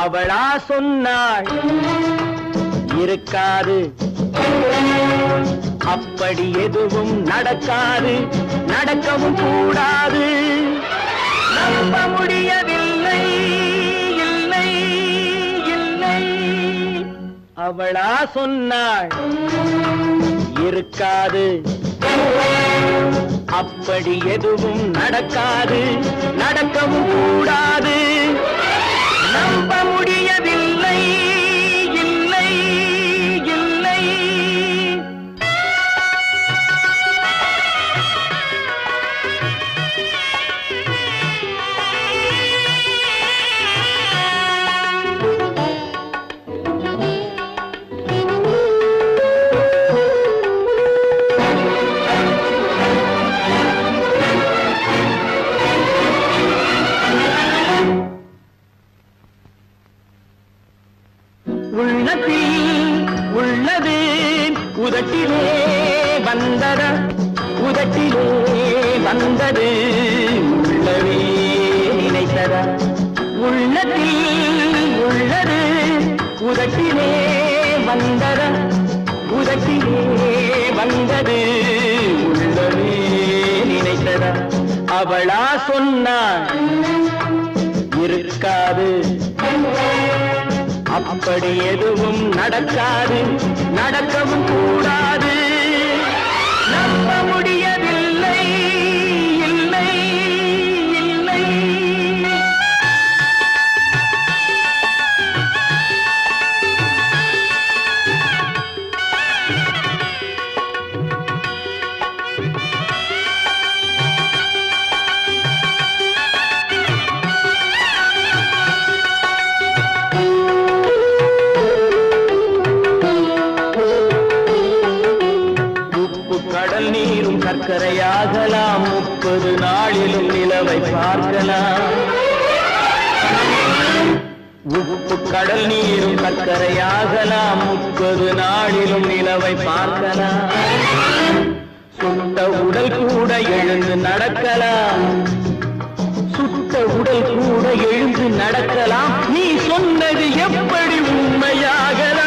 அவளா சொன்னாள் இருக்காது, அப்படி எதுவும் நடக்காது, நடக்கவும் கூடாது. நம்ப முடியவில்லை, இல்லை இல்லை. அவளா சொன்னாள் இருக்காது, அப்படி எதுவும் நடக்காது, நடக்கவும் கூடாது. நம்ப முடியவில்லை, இல்லை இல்லை. உள்ளது உதட்டிலே வந்தத, உதட்டிலே வந்தது உள்ளவே நினைத்தத. உள்ளத்தில் உள்ளது உதட்டிலே வந்தத, உதட்டிலே வந்தது உள்ளவே நினைத்தத. அவளா சொன்னாள் இருக்காது, அப்படி எதுவும் நடக்காது, நடக்கவும் கூடாது. நம்ப முடியவில்லை, இல்லை இல்லை. கடல் நீரும் சர்க்கரையாகலாம், 30 நாளிலும் நிலவை பார்க்கலாம். உப்பு கடல் நீரும் சர்க்கரையாகலாம், 30 நாளிலும் நிலவை பார்க்கலாம். சுட்ட உடல் கூட எழுந்து நடக்கலாம், சுட்ட உடல் கூட எழுந்து நடக்கலாம். நீ சொன்னது எப்படி உண்மையாகலாம்?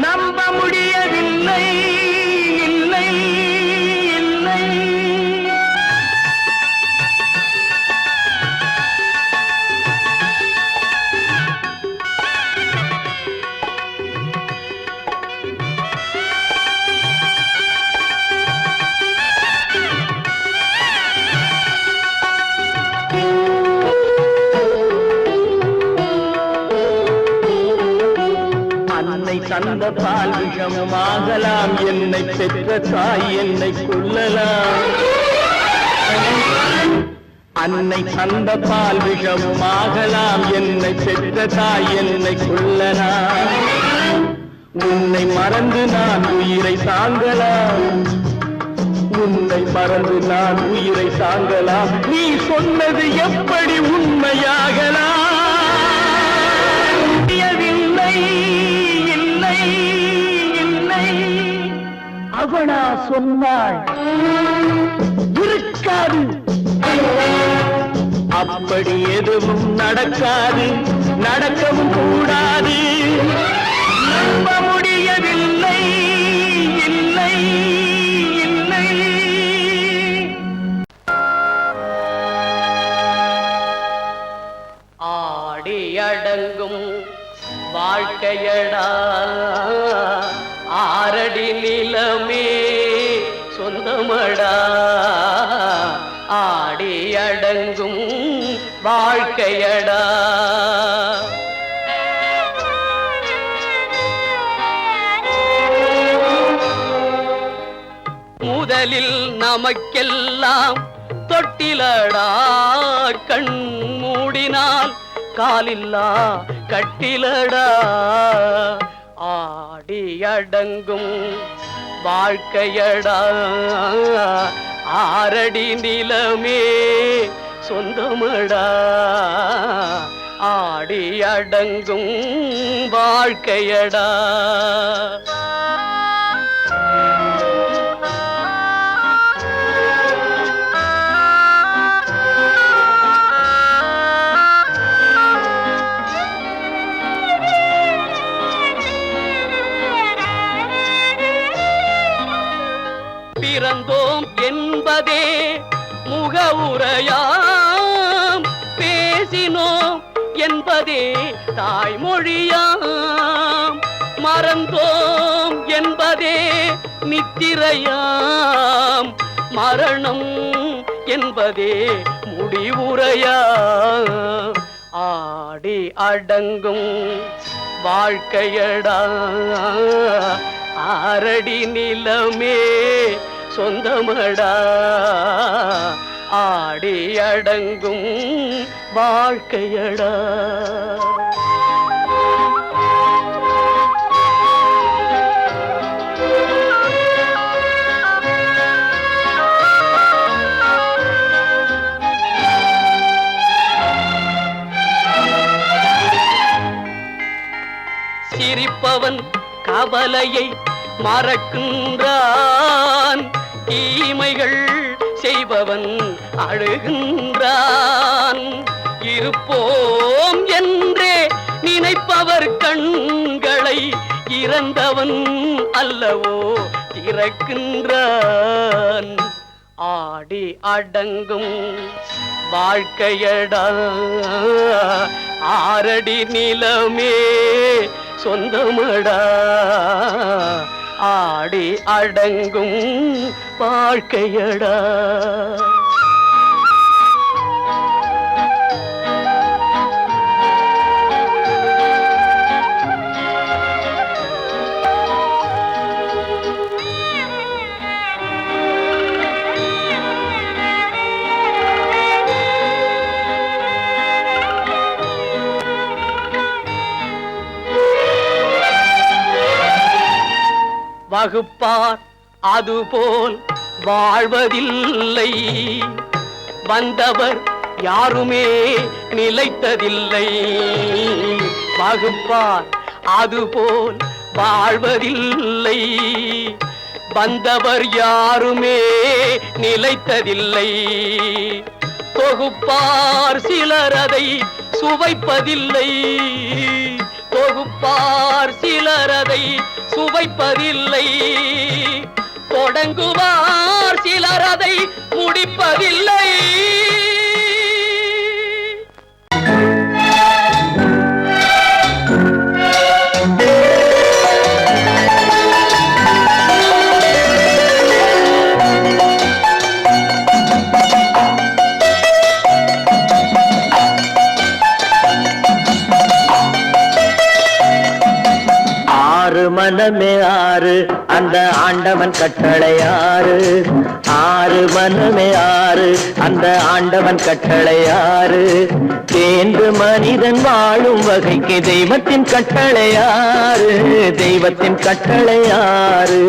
நம்ப முடியவில்லை, இல்லை இல்லை. அன்னை தந்த பால் விஷமாகலாம், என்னை பெற்ற தாய் என்னை கொல்லலாம். அன்னை தந்த பால் விஷமாகலாம், என்னை பெற்ற தாய் என்னை கொல்லலாம். உன்னை மறந்து நான் உயிரை தாங்கலாம், உன்னை மறந்து நான் உயிரை தாங்கலாம். நீ சொன்னது எப்படி உண்மையாகலாம்? இல்லை இல்லை. அவளா சொன்னாள் இருக்காது, அப்படி எதுவும் நடக்காது, நடக்கவும் கூடாது. நம்ப முடியவில்லை, இல்லை இல்லை. ஆடி அடங்கும் வாழ்க்கையடா, ஆரடி நிலமே சொந்தமடா. ஆடி அடங்கும் வாழ்க்கையடா. முதலில் நமக்கெல்லாம் தொட்டிலடா, கண் மூடினால் காலில்லா கட்டிலடா. ஆடி அடங்கும் வாழ்க்கையடா, ஆரடி நிலமே சொந்தமடா. ஆடி அடங்கும் வாழ்க்கையடா. மறந்தோம் என்பதே முகவுரையாம், பேசினோம் என்பதே தாய்மொழியாம், மறந்தோம் என்பதே நித்திரையாம், மரணம் என்பதே முடிவுரையாம். ஆடி அடங்கும் வாழ்க்கையடா, ஆரடி நிலமே சொந்தமடா, ஆடி அடங்கும் வாழ்க்கையடா. சிரிப்பவன் கவலையை மறக்கின்றான், தீமைகள் செய்பவன் அழுகின்றான். இருப்போம் என்றே நினைப்பவர் கண்களை இறந்தவன் அல்லவோ திறக்கின்றான். ஆடி அடங்கும் வாழ்க்கையடா, ஆரடி நிலமே சொந்தமடா, ஆடி அடங்கும் வாழ்க்கையடா. வகுப்பார் அதுபோல் வாழ்வதில்லை, வந்தவர் யாருமே நிலைத்ததில்லை. வகுப்பார் அதுபோல் வாழ்வதில்லை, வந்தவர் யாருமே நிலைத்ததில்லை. தொகுப்பார் சிலர் அதை சுவைப்பதில்லை, தொகுப்பார் சிலர் அதை சுவைப்பதில்லை. தொடங்குவார் சிலர் அதை முடிப்பதில்லை. மனமே ஆறு அந்த ஆண்டவன் கட்டளை ஆறு, ஆறு மனமே ஆறு அந்த ஆண்டவன் கட்டளை ஆறு. தேர்ந்து மனிதன் வாழும் வகைக்கு தெய்வத்தின் கட்டளை ஆறு, தெய்வத்தின் கட்டளை ஆறு.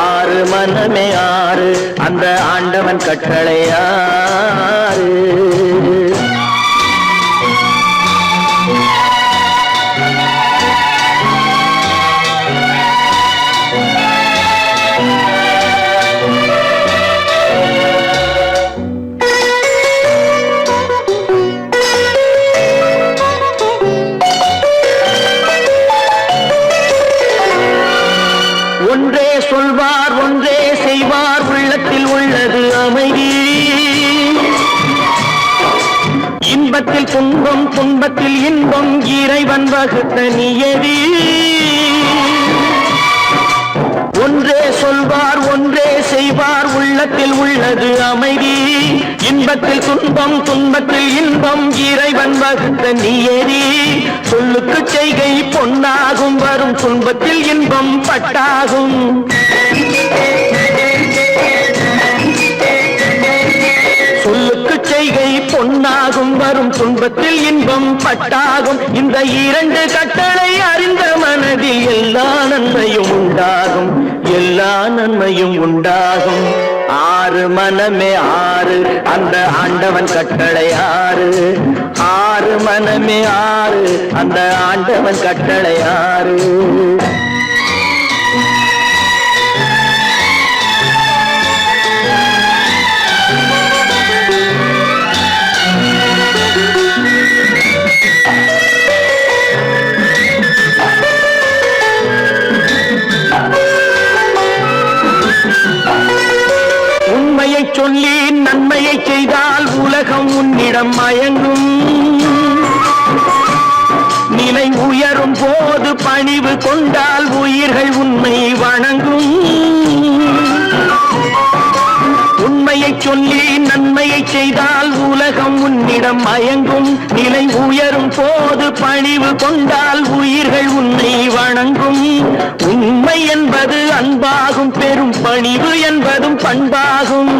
ஆறு மனமே ஆறு அந்த ஆண்டவன் கட்டளை ஆறு. ஒன்றே சொல்வார் ஒன்றே செய்வார், உள்ளத்தில் உள்ளது அமைதி. இன்பத்தில் துன்பம் துன்பத்தில் இன்பம், இறைவன் வகுத்த நியதி. ஒன்றே சொல்வார் ஒன்றே செய்வார், உள்ளத்தில் உள்ளது அமைதி. இன்பத்தில் துன்பம் துன்பத்தில் இன்பம், இறைவன் வகுத்த நியதி. சொல்லுக்கு செய்கை பொன்னாகும், வரும் துன்பத்தில் இன்பம் பட்டாகும். சொல்லுக்கு செய்கை பொன்னாகும், வரும் துன்பத்தில் இன்பம் பட்டாகும். இந்த இரண்டு கட்டளை அறிந்த மனதில் எல்லா நன்மையும் உண்டாகும், எல்லா நன்மையும் உண்டாகும். ஆறு மனமே ஆறு அந்த ஆண்டவன் கட்டளை ஆறு, ஆறு மனமே ஆறு அந்த ஆண்டவன் கட்டளை ஆறு. கொண்டால் உயிர்கள் உன்னை வணங்கும். உண்மையை சொல்லி நன்மையை செய்தால் உலகம் உன்னிடம் மயங்கும். நிலை உயரும் போது பணிவு கொண்டால் உயிர்கள் உன்னை வணங்கும். உண்மை என்பது அன்பாகும், பெரும் பணிவு என்பதும் பண்பாகும்.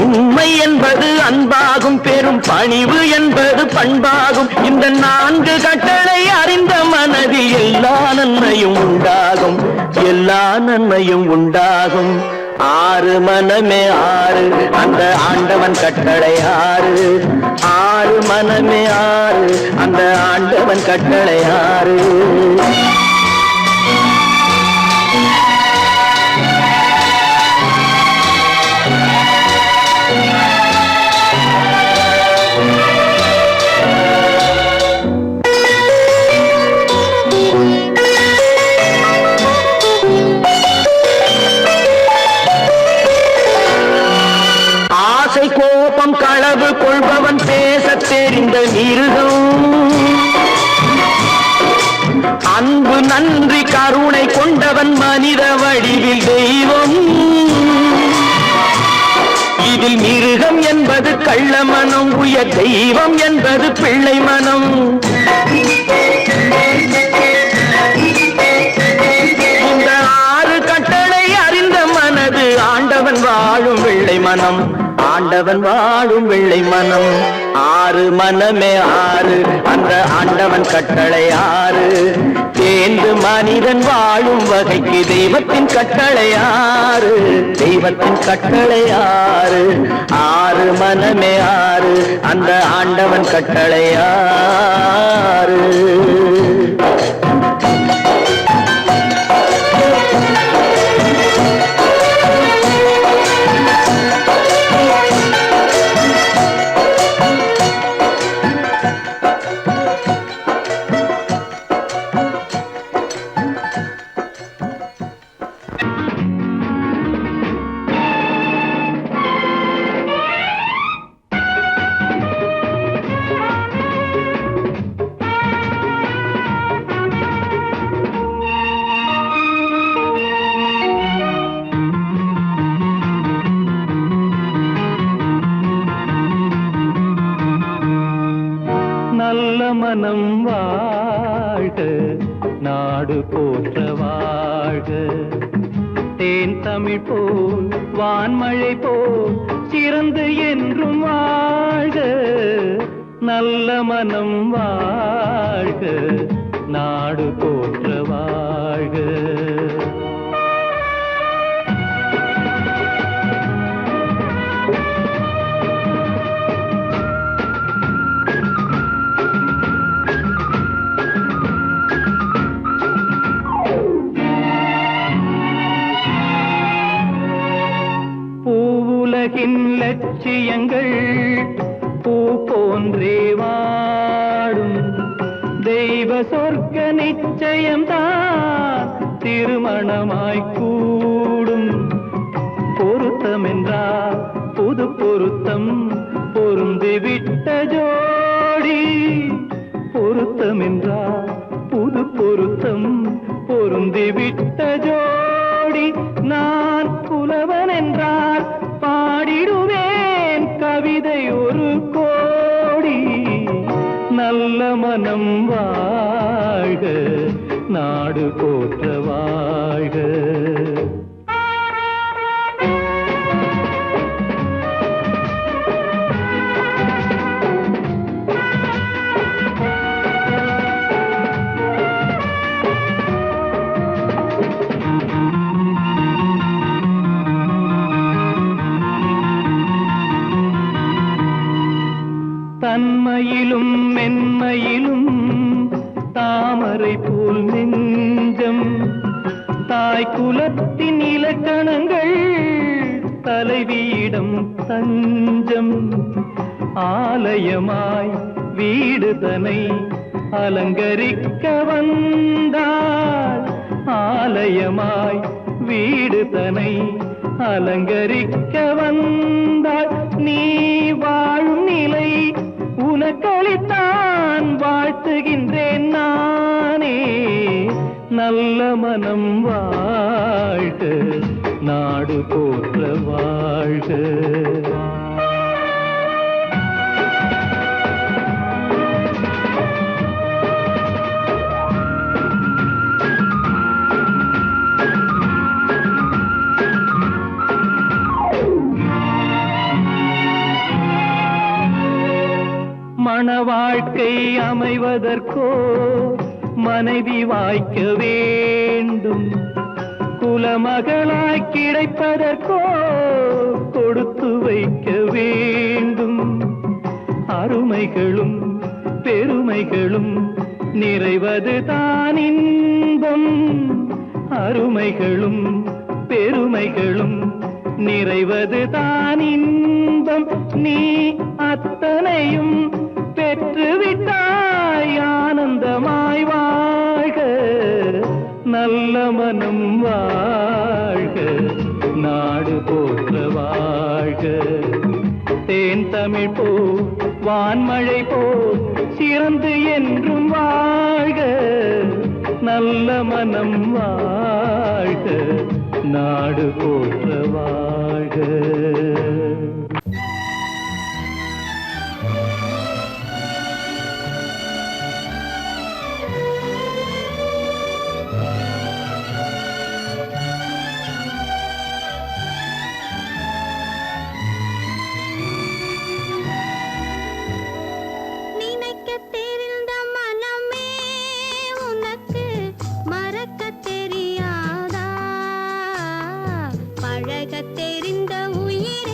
உண்மை என்பது அன்பாகும், பெரும் பணிவு என்பது பண்பாகும். இந்த 4 கட்டளை அறிந்த மனதில் எல்லா நன்மையும் உண்டாகும், எல்லா நன்மையும் உண்டாகும். 6 மனமே 6 அந்த ஆண்டவன் கட்டளை 6. 6 மனமே 6 அந்த ஆண்டவன் கட்டளை 6. கோபம் களவு கொள்பவன் பேசத் தெரிந்த மிருகம். அன்பு நன்றி கருணை கொண்டவன் மனித வடிவில் தெய்வம். இதில் மிருகம் என்பது கள்ள மனம், உயர் தெய்வம் என்பது பிள்ளை மனம். இந்த 6 கட்டளை அறிந்த மனது ஆண்டவன் வாழும் வெள்ளை மனம், ஆண்டவன் வாழும் வெள்ளை மனம். 6 மனமே 6 அந்த ஆண்டவன் கட்டளை 6. தேர்ந்து மனிதன் வாழும் வகைக்கு தெய்வத்தின் கட்டளை 6, தெய்வத்தின் கட்டளை 6. 6 மனமே 6 அந்த ஆண்டவன் கட்டளை 6. நல்ல மனம் வாழ்க, நாடு போற்ற வாழ்க. தேன் தமிழ் போல் வான்மழை போல் சிறந்து என்றும் வாழ்க. நல்ல மனம் வாழ்க, நாடு போற்ற வாழ்க. உலகின் லட்சியங்கள் பூ போன்றே வாடும். தெய்வ சொர்க்க நிச்சயம்தான் திருமணமாய் கூடும். பொருத்தம் என்றால் புது பொருத்தம், பொருந்திவிட்ட ஜோடி. பொருத்தம் என்றால் புது பொருத்தம், பொருந்திவிட்ட ஜோடி. நான் புலவன் என்றால் பாடிடுவேன் கவிதை ஒரு கோடி. நல்ல மனம் வாழ்க, நாடு போற்ற வாழ்க. தன்மையிலும் மென்மையிலும் தாமரை போல் நெஞ்சம். தாய் குலத்தின் இலக்கணங்கள் தலைவியிடம் தஞ்சம். ஆலயமாய் வீடு தனை அலங்கரிக்க வந்தாள். ஆலயமாய் வீடு தனை அலங்கரிக்க வந்தாள். நீ வாழும் நிலை உனக்களித்தாள். மனம் வாழ்க, நாடு போற்ற வாழ்க. மண வாழ்க்கை அமைவதற்கோ மனைவி வாய்க்க வேண்டும், குலமகளாய் கிடைப்பதற்கோ கொடுத்து வைக்க வேண்டும். அருமைகளும் பெருமைகளும் நிறைவது தான் இன்பம், அருமைகளும் பெருமைகளும் நிறைவது தான் இன்பம். நீ அத்தனையும் பெற்றுவிட்டாய் ஆனந்தமாய் வாழ்க, நல்ல மனம் வாழ்க, நாடு போற்ற வாழ்க. தேன் தமிழ் போ வான்மழை போ சிறந்து என்றும் வாழ்க, நல்ல மனம் வாழ்க, நாடு போற்ற வாழ்க. தெரிந்த உயிர்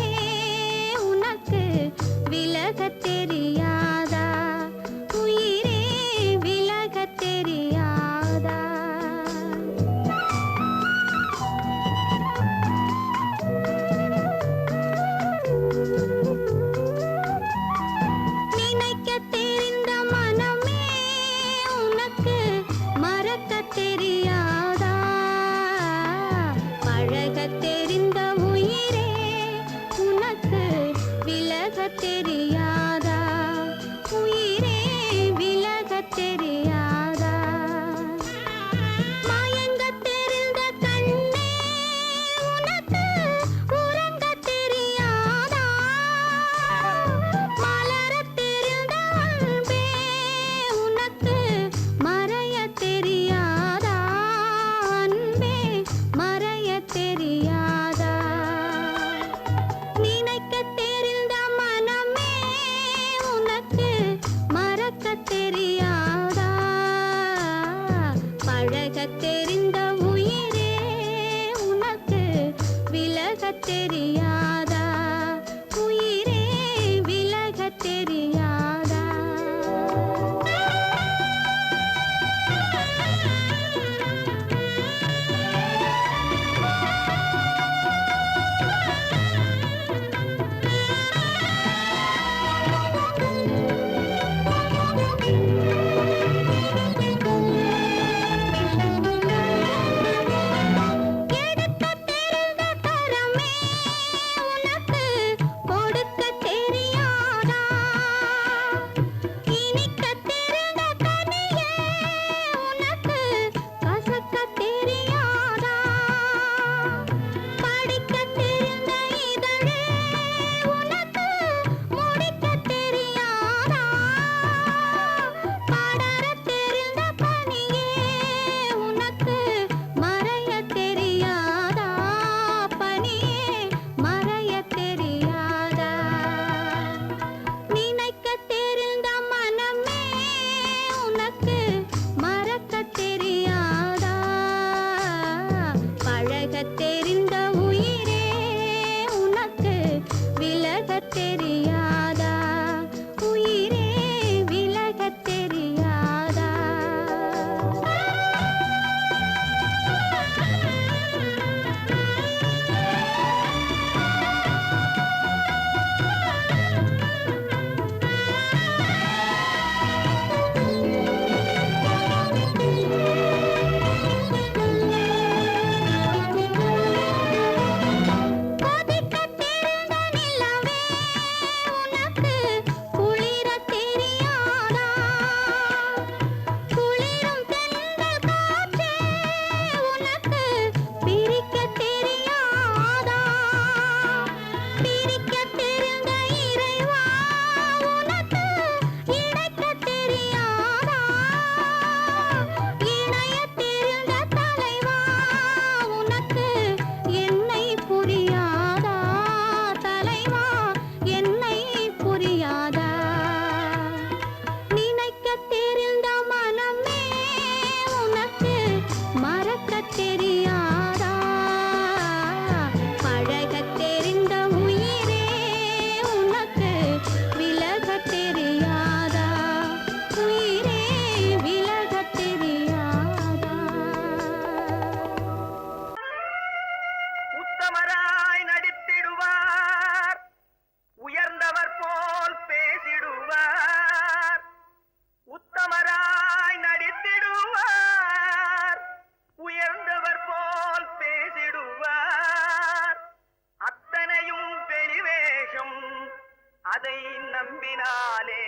நம்பினாலே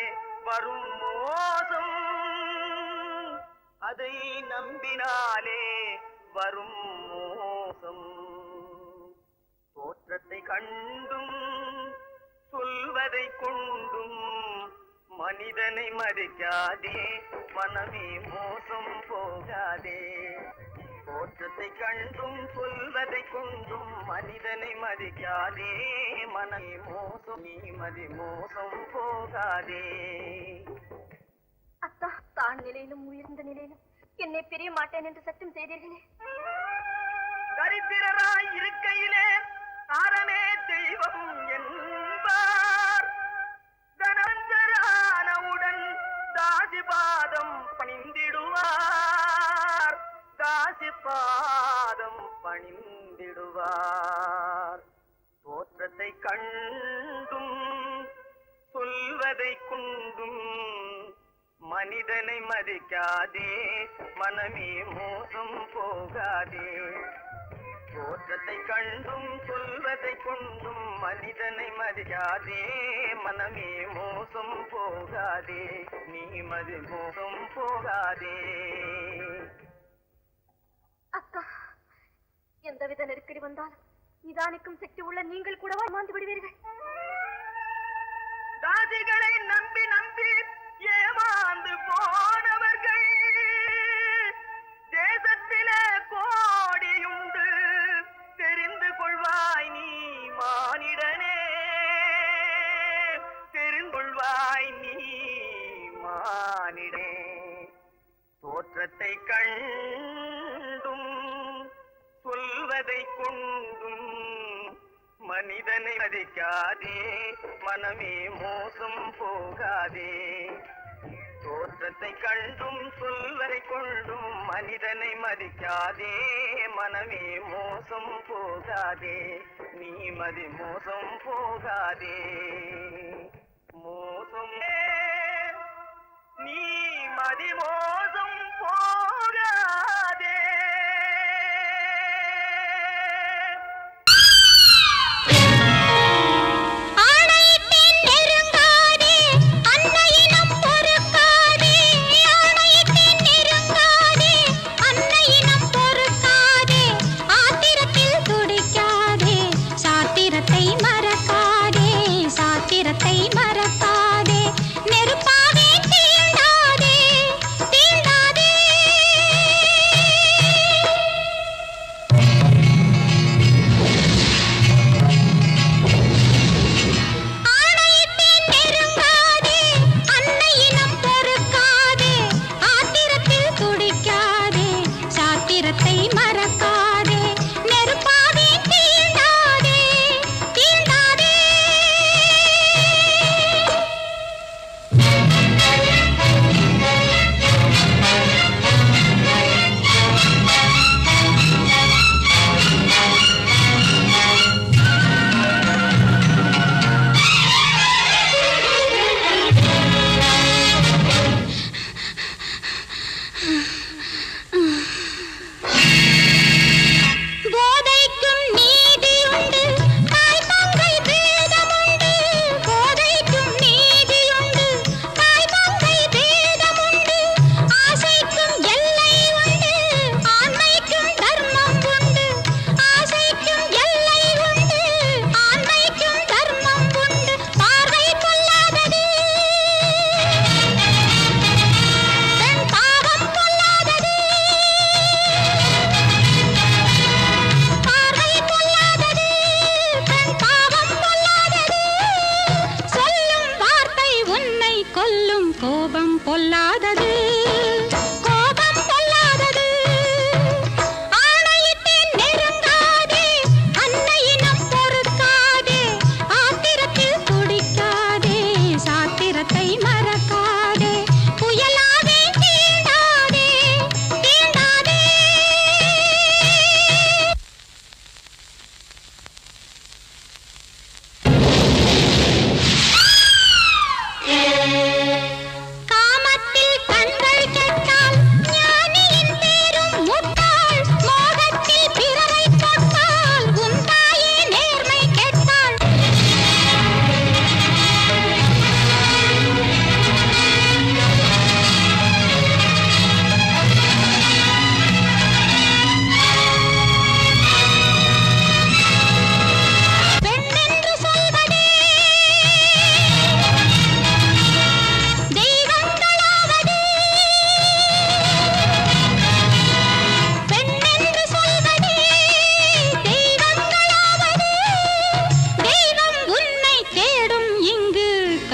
வரும் மோசம், அதை நம்பினாலே வரும் மோசம். தோற்றத்தை கண்டும் சொல்வதை கொண்டும் மனிதனை மதிக்காதே, மனமே மோசம் போகாதே. தோற்றத்தை கண்டும் சொல்வதை கொண்டும் மனிதனை மதிக்காதே, மனமே மோசம், நீ மோசம் போகாதே. அத்தா, தான் நிலையிலும் உயர்ந்த நிலையிலும் என்னை பிரிய மாட்டேன் என்று சட்டம் செய்தீர்களே. தரித்திரராய் இருக்கையிலே தாரமே தெய்வம் என்பார். தனந்தரானவுடன் தாசி பாதம் பணிந்திடுவார், தாசி பாதம் பணிந்திடுவார். தோற்றத்தை கண்டும் சொல்வதை கொண்டும் மனிதனை மதிக்காதே, மனமே மோசம் போகாதே. தோற்றத்தை கண்டும் சொல்வதை கொண்டும் மனிதனை மதிக்காதே, மனமே மோசம் போகாதே, நீ மோசம் போகாதே. அக்கா, எந்தவித நெருக்கடி வந்தாலும் நிதானிக்கும் சக்தி உள்ள நீங்கள் கூடவா மாந்து விடுவீர்கள்? தாசிகளை நம்பி நம்பி ஏமாந்து போனவர்கள் தேசத்திலே கோடியுண்டு, தெரிந்து கொள்வாய் நீ மானிடனே, தெரிந்து கொள்வாய் நீ மானிடனே. தோற்றத்தை கண்டும் சொல்வதை கொண்டும் மனிதனை மதிக்காதே, மனமே மோசம் போகாதே. தோற்றத்தை கண்டும் சொல்வதை கொண்டும் மனிதனை மதிக்காதே, மனமே மோசம் போகாதே, நீ மோசம் போகாதே. மோசம் நீ மோசம் போகாதே. காமத்தில்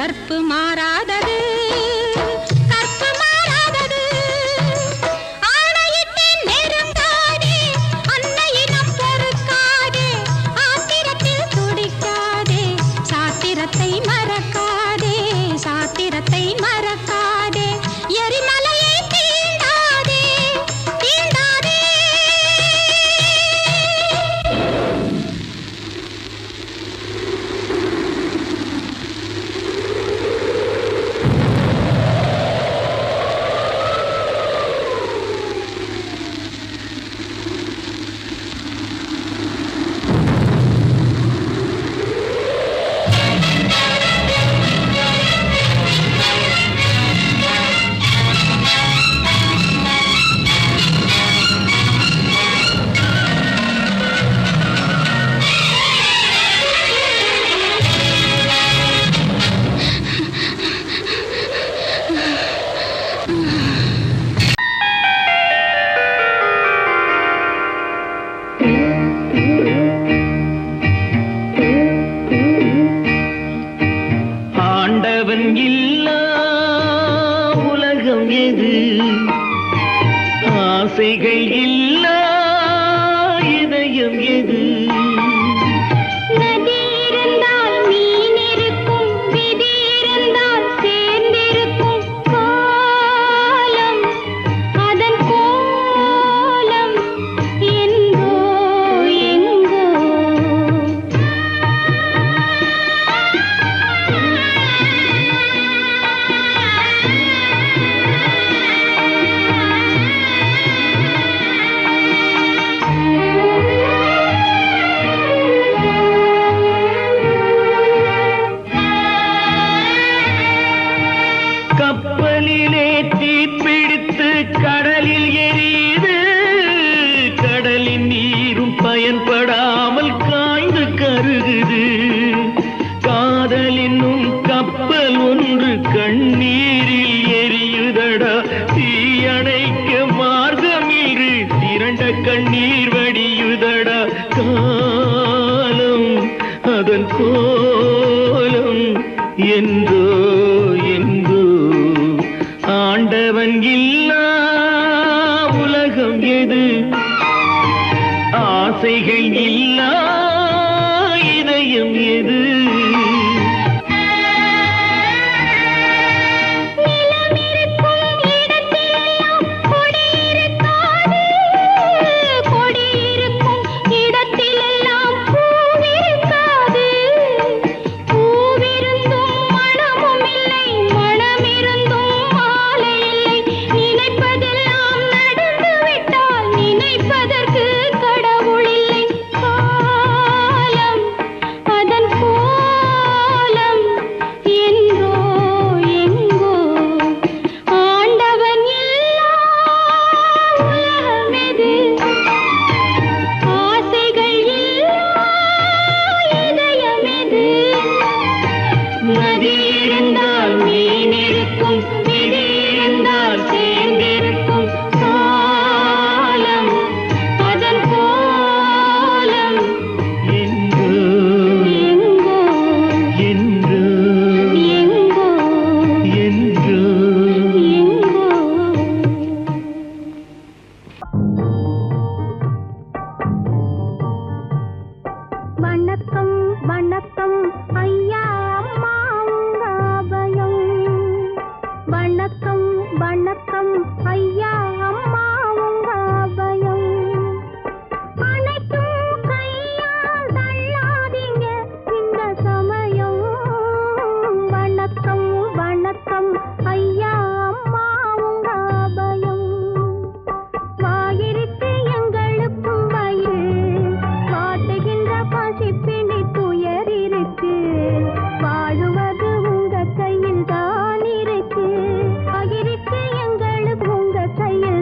கற்பு மாறாதது கற்பு மாறாதது ஆணையிட்டேன் நெருங்காதே அன்னையிடம் பொறுக்காதே ஆத்திரத்தில் துடிக்காதே சாத்திரத்தை மறக்காதே சாத்திரத்தை மறக்காதே எரிமலையை தீண்டாதே தீண்டாதே ஆண்டவன் இல்லா உலகம் எது ஆசைகள் இல்லா இதயம் எது நதி இருந்தால் மீன் இருக்கும் விதி இருந்தால் சேர்ந்திருக்கும் காலம் அதன் கோலம் எங்கோ எங்கோ கப்பலிலே தீப்பிடித்து கடலில் எரியுது கடலின் நீரும் பயன்படாமல் காய்ந்து கருகுது காதல் என்னும் கப்பல் ஒன்று கண்ணீரில் எரியுதடா தீயணைக்க மார்க்கமில்லை திரண்ட கண்ணீர் வடியுதடா காலம் அதன் கோலம் என்றோ என்றோ ஆண்டவன் இல்லா உலகம் எது ஆசைகள் இல்லா இதயம் எது நிலமிருக்கும் இடத்திலெல்லாம் கொடி இருக்காது கொடி இருக்கும் இடத்திலெல்லாம் பூவிருக்காது பூவிருந்தும் மணமும் இல்லை மணமிருந்தும் மாலை இல்லை நினைப்பதெல்லாம் நடந்து விட்டால் நினைப்பதற்கு கடவுள் இல்லை காலம் அதன் கோலம் என்றோ எங்கோ ஆண்டவன் இல்லா உலகம் எது ஆசைகள் இல்லா இதயம் எது நதி இருந்தால் மீன் இருக்கும் விதி இருந்தால் சேர்ந்திருக்கும் காலம் அதன் கோலம் என்றோ எங்கோ என்றோ எங்கோ என்றோ எங்கோ வணக்கம் வணக்கம் ஐயா அம்மா உங்க அபயம் வணக்கம் வணக்கம் ஐயா அம்மா உங்க அபயம் அனைத்தும் கையால் தள்ளாதீங்க இந்த சமயம் வணக்கம் வணக்கம் ஐயா அம்மா உங்க அபயம் வாயிருக்கு எங்களுக்கும் வயிறு வாட்டுகின்ற பசிப்பிணி துயர் இருக்கு வாழுவது உங்க கையில் தான் இருக்கு வாயிருக்கு எங்களுக்கு உங்க கையில்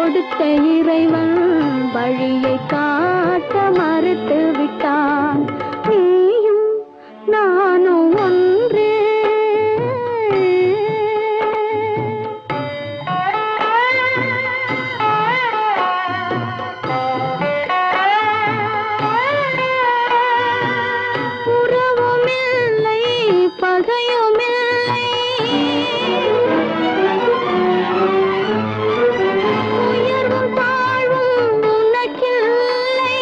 கொடுத்த இறைவன் வழியை காட்ட மறுத்து விட்டான். நீயும் நானும் ஒன்று. உறவுமில்லை பகையுமில்லை, உயர்வும் தாழ்வும் உனக்கில்லை.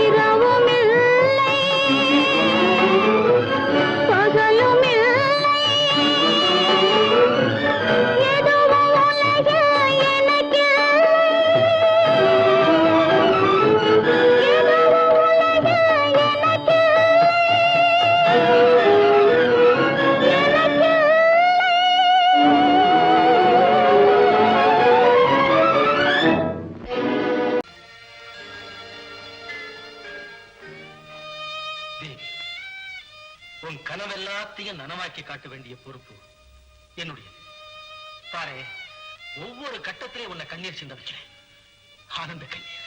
இரவுமில்லை பகலுமில்லை, எதுவும் உலகில் எனக்கில்லை. தேவி, உன் கனவெல்லாத்தையும் நனவாக்கி காட்ட வேண்டிய பொறுப்பு என்னுடைய. பாரு, ஒவ்வொரு கட்டத்திலே உன்னை கண்ணீர் சிந்த வைக்கிறேன். ஆனந்த கண்ணீர்.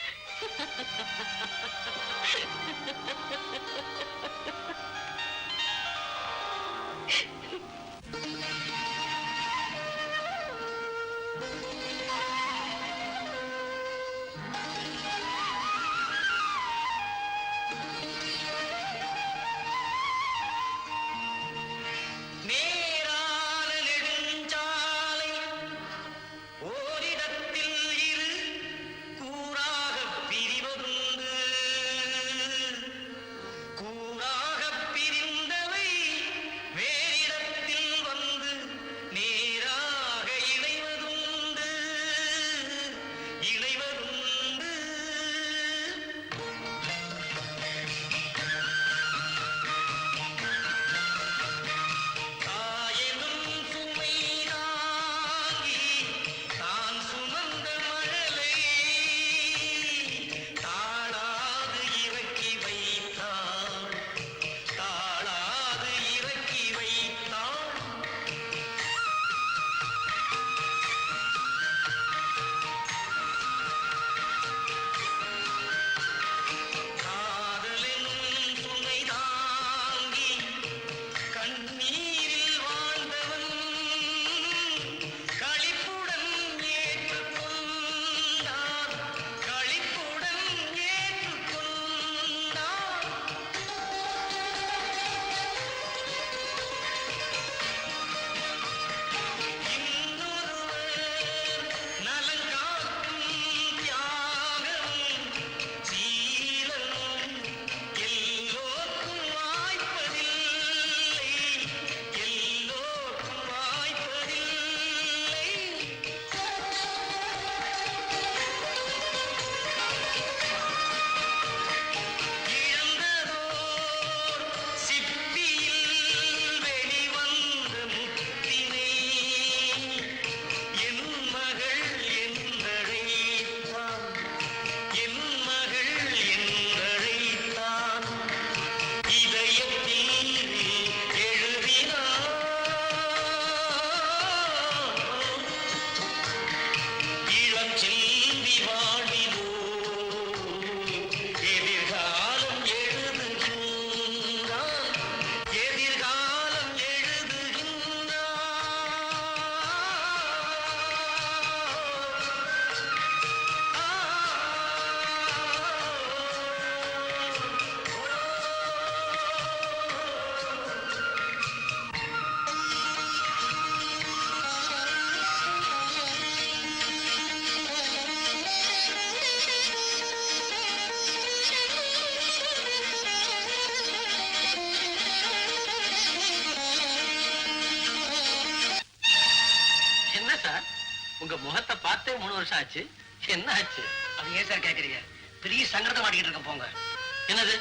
நேரான நெடுஞ்சாலை ஓரிடத்தில் இரு கூறாகப் பிரிவதுண்டு. கூறாகப் பிரிந்தவை வேறிடத்தில் வந்து நேராக இணைவதுண்டு. இணைவதுண்டு. தாயெனும் சுமை தாங்கி தான் சுமந்த மழலை தாழாது இறக்கி வைத்தாள். தாழாது இறக்கி வைத்தாள். காதலெனும் சுமை தாங்கி கண்ணீரில் வாழ்ந்தவன் களிப்புடன் ஏற்றுக்கொண்டான். களிப்புடன் ஏற்றுக்கொண்டான். இன்னொருவர் நலங்காக்கும் தியாகமும் சீலமும் எல்லோர்க்கும் வாய்ப்பதில்லை. எல்லோர்க்கும் வாய்ப்பதில்லை. இழந்ததோர் சிப்பியில் வெளிவந்த முத்தினை என் மகள் என்றழைத்தான். என் மகள் என்றழைத்தான். இதயத்தில் எழுதினான். இளம் செல்வி வாழிலோ எதிர்காலம் எழுதுகின்றான். எதிர்காலம் என்ன சார், உங்க முகத்தை பார்த்தே 3 வருஷம் ஆச்சு. என்ன ஆச்சு? அது ஏன் சார் கேக்குறீங்க? பெரிய சங்கடத்தை மாட்டிக்கிட்டு இருக்க. போங்க. என்னது?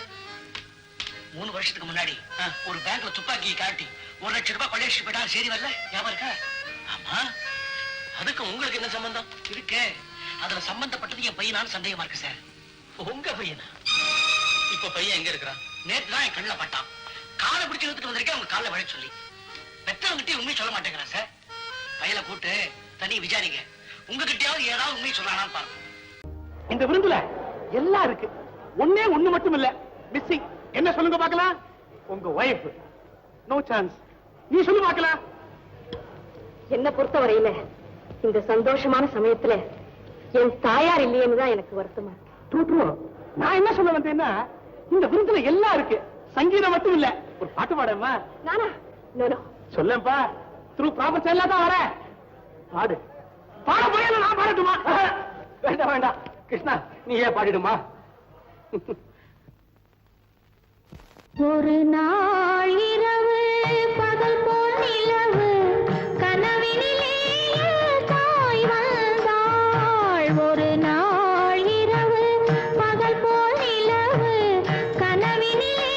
3 வருஷத்துக்கு முன்னாடி ஒரு பேங்க்ல துப்பாக்கியை காட்டி 1 லட்சம் ரூபாய் கொள்ளையடிச்சு போயிட்டா செய்தி வரல? ஞாபகம் இருக்கா? ஆமா. அதுக்கு உங்களுக்கு என்ன சம்பந்தம் இருக்கு? அதுல சம்பந்தப்பட்டது என் பையனான்னு சந்தேகமா இருக்கு சார். உங்க பையனா? இப்ப பையன் எங்க இருக்கிறான்? நேற்று தான் என் கண்ணுல பட்டான். காலை பிடிச்சு இழுத்துட்டு வந்திருக்கேன் அவங்க காலை வழி சொல்லி. பெற்றவங்கிட்டே உண்மையை சொல்ல மாட்டேங்கிறான் சார். தனி விசாரிங்க. உங்ககிட்டயாவது ஏதாவது உண்மை சொல்றானான்னு பாருங்க. இந்த விருந்துல எல்லாம் இருக்கு. ஒண்ணே ஒண்ணு மட்டும் இல்ல மிஸ்ஸிங். என்ன சொல்லுங்க பார்க்கலாம்? உங்க வைஃப். No chance. நீ சொல்லு பார்க்கலாம். என்ன பொறுத்தவரையில இந்த சந்தோஷமான சமயத்துல என் தாயார் இல்லையேன்னு தான் எனக்கு வருத்தமா இருக்கு. True true. நான் என்ன சொல்ல வந்தேன்னா, இந்த விருந்துல எல்லாம் இருக்கு, சங்கீதம் மட்டும் இல்ல. ஒரு பாட்டு பாடமா? நானா? நோ. சொல்லப்பா. த்ரூ ப்ராப்பர்ட்டி எல்லாம் தான் வரேன். பாடு. பாட போய் நான் பாடட்டுமா? வேண்டாம் வேண்டாம் கிருஷ்ணா, நீயே பாடிடுமா. ஒரு நாள் இரவு பகல் போல் நிலவு கனவினிலே தாய் வந்தாள். ஒரு நாள் இரவு பகல் போல் நிலவு கனவினிலே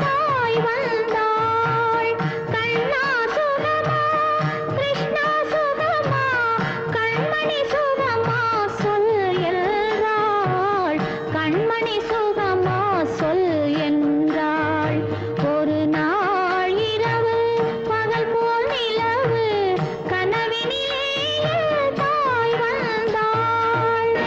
தாய் வந்தாள். கண்ணா சுகமா கிருஷ்ணா சுகமா கண்மணி சுகமா சொல் என்றாள். கண்மணி சுகமா சொல் என்றாள். ஒரு நாள் இரவு பகல் போல் நிலவு கனவினிலே தாய் வந்தாள்.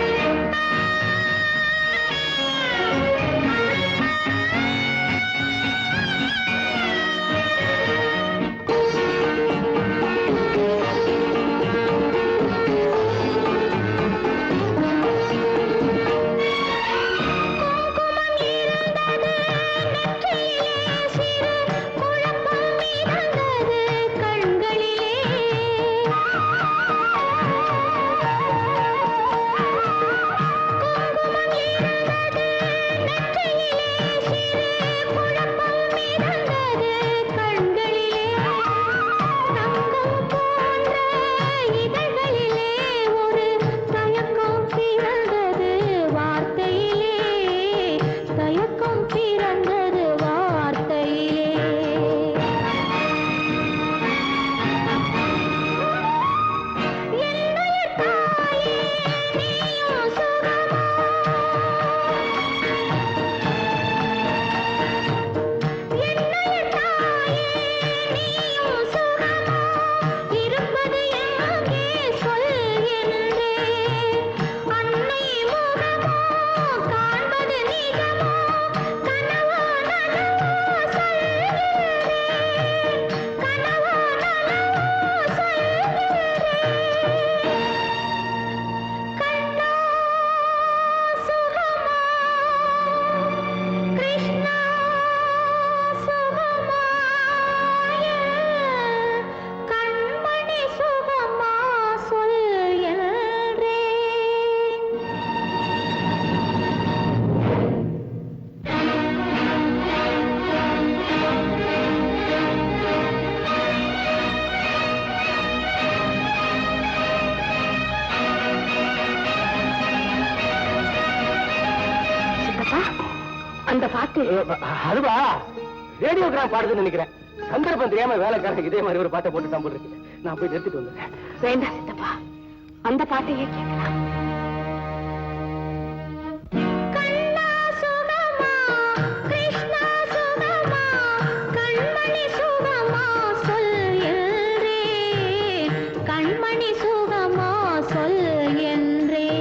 குங்குமம் இருந்தது நெற்றியிலே சிறு குழப்பம் மிதந்தது கண்களிலே. குங்குமம் இருந்தது நெற்றியிலே சிறு குழப்பம் மிதந்தது கண்களிலே. தங்கம் போன்ற இதழ்களிலே ஒரு தயக்கம் பிறந்தது வார்த்தையிலே. தயக்கம் பிறந்தது வார்த்தையிலே. என்னுயிர் தாயே நீயும் சுகமா. என்னுயிர் தாயே நீயும் சுகமா. இருப்பது எங்கே சொல் என்றேன். அன்னை முகமோ காண்பது நிஜமோ கனவோ நனவோ சொல்கிறேன். கனவோ நனவோ சொல்கிறேன். கண்ணா சுகமா கிருஷ்ணா சுகமா கண்மணி சுகமா சொல் என்றேன். சித்தப்பா, அந்த பாட்டு அதுவா ரேடியோகிராம் பாடுதுன்னு நினைக்கிறேன். சந்தர்ப்பம் தெரியாம வேலைக்காரங்க இதே மாதிரி ஒரு பாட்டை போட்டு தான் போட்டுருக்கு. நான் போய் நிறுத்திட்டு வந்தேன். வேண்டாம் சித்தப்பா, அந்த பாட்டையே கேட்கலாம். கண்ணா சுகமா கிருஷ்ணா சுகமா கண்மணி சுகமா சொல் என்றேன். கண்மணி சுகமா சொல் என்றேன்.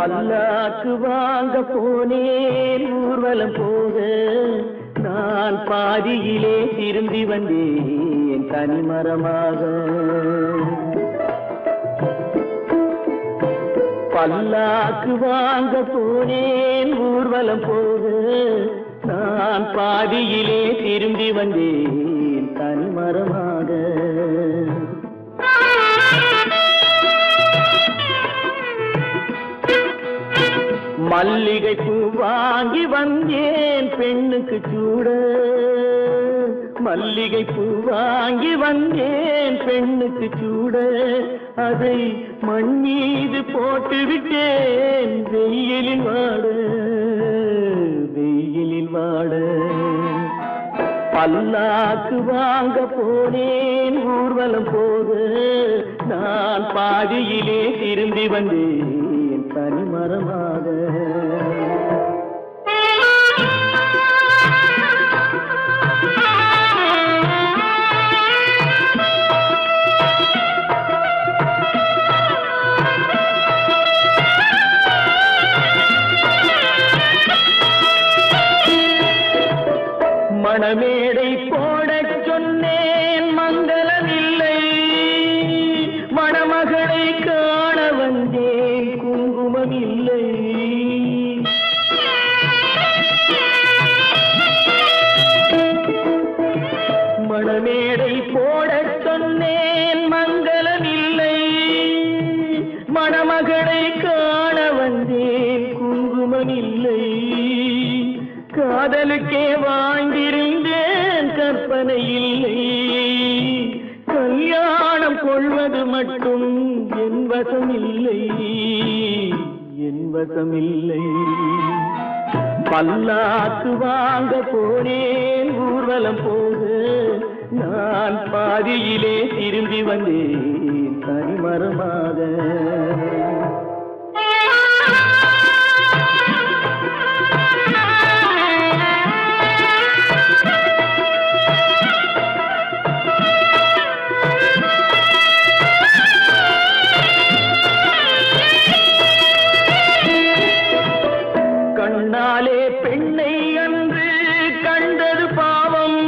பல்லாக்கு வாங்க போனேன் ஊர்வலம் போக நான் பாதியிலே திரும்பி வந்தேன் தனிமரமாக பல்லாக்கு வாங்க போனேன் ஊர்வலம் போக நான் பாதியிலே திரும்பி வந்தேன் தனிமரமாக மல்லிகை பூ வாங்கி வந்தேன் பெண்ணுக்கு சூட மல்லிகை பூ வாங்கி வந்தேன் பெண்ணுக்கு சூட அதை மண் மீது போட்டு விட்டேன் வெயிலில் வாட பல்லாக்கு வாங்க போனேன் ஊர்வலம் போக நான் பாதியிலே திரும்பி வந்தேன் தனிமரமாக மணமேடை போடச் சொன்னேன் மங்களமில்லை மணமகளை காண வந்தேன் குங்குமமில்லை மணமேடை போடச் சொன்னேன் மங்களமில்லை மணமகளை காண வந்தேன் குங்குமமில்லை காதலுக்கே வாங்கியிருந்தேன் கற்பனை இல்லை கல்யாணம் கொள்வது மட்டும் என் வசமில்லை பல்லாக்கு வாங்க போனேன் ஊர்வலம் போக நான் பாதியிலே திரும்பி வந்தேன் தனிமரமாக கண்ணாலே பெண்ணை அன்று கண்டது பாவம்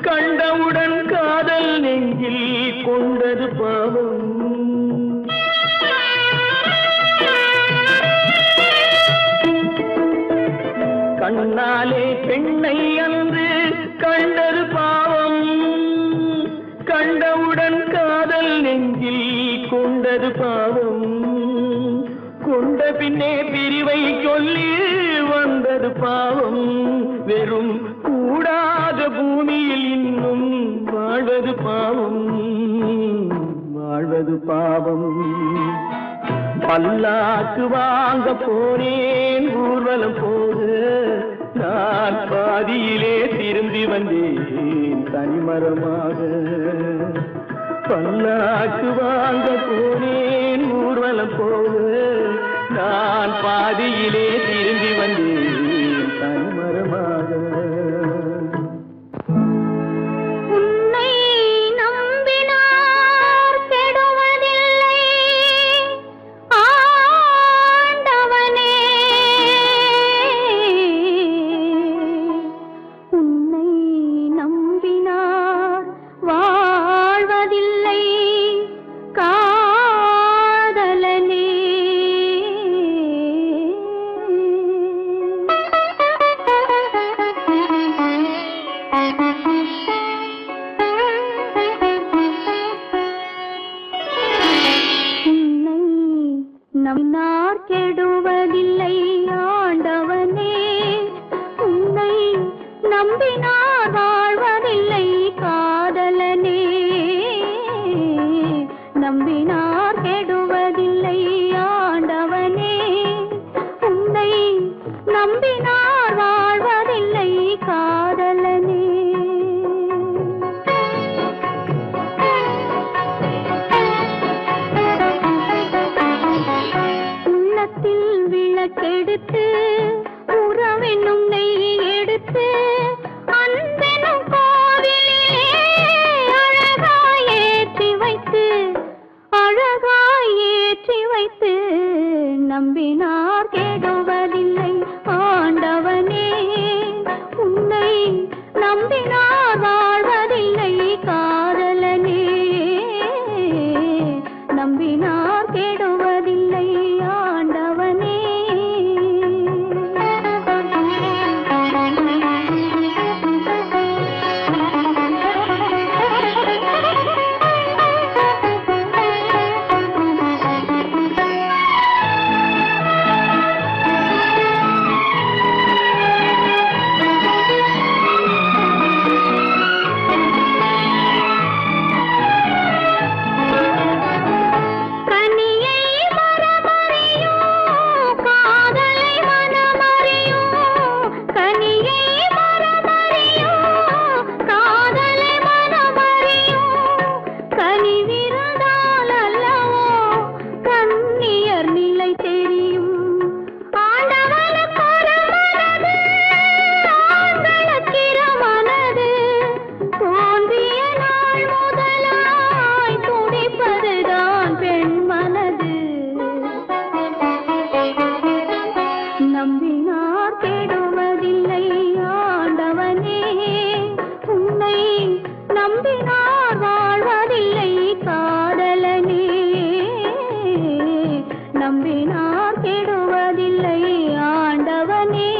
கண்டவுடன் காதல் நெஞ்சில் கொண்டது பாவம் கண்ணாலே பெண்ணை அன்று கண்டது பாவம் கண்டவுடன் காதல் நெஞ்சில் கொண்டது பாவம் கொண்ட பின்னே பிரிவை சொல்லி வந்தது பாவம் வெறும் கூடாத பூமியில் இன்னும் வாழ்வது பாவம் பல்லாக்கு வாங்க போனேன் ஊர்வலம் போக நான் பாதியிலே திரும்பி வந்தேன் தனிமரமாக பல்லாக்கு வாங்க போனேன் ஊர்வலம் போக நான் பாதியிலே திரும்பி வந்தேன் தனிமரமாக உன்னை நம்பினார் கெடுவதில்லை ஆண்டவனே உன்னை நம்பினார் வாழ்வதில்லை காதலனே உன்னை நம்பினார் கெடுவதில்லை ஆண்டவனே உன்னை நம்பினார் வாழ்வதில்லை காதலனே நம்பினார் கெடுவதில்லை ஆண்டவனே உன்னை நம்பினார் வாழ்வதில்லை காதலனே உள்ளத்தில் விளக்கெடுத்து உறவென்னும் நெய் எடுத்து அன்பெனும் கோவிலிலே அழகாய் ஏற்றி வைத்து நம்பினார் கெடுவதில்லை ஆண்டவனே உன்னை நம்பினார் வாழ்வதில்லை காதலனே நம்பினார் கெடுவதில்லை ஆண்டவனே நம்பினார் கெடுவதில்லை ஆண்டவனே உன்னை நம்பினார் வாழ்வதில்லை காதலனே நம்பினார் கெடுவதில்லை ஆண்டவனே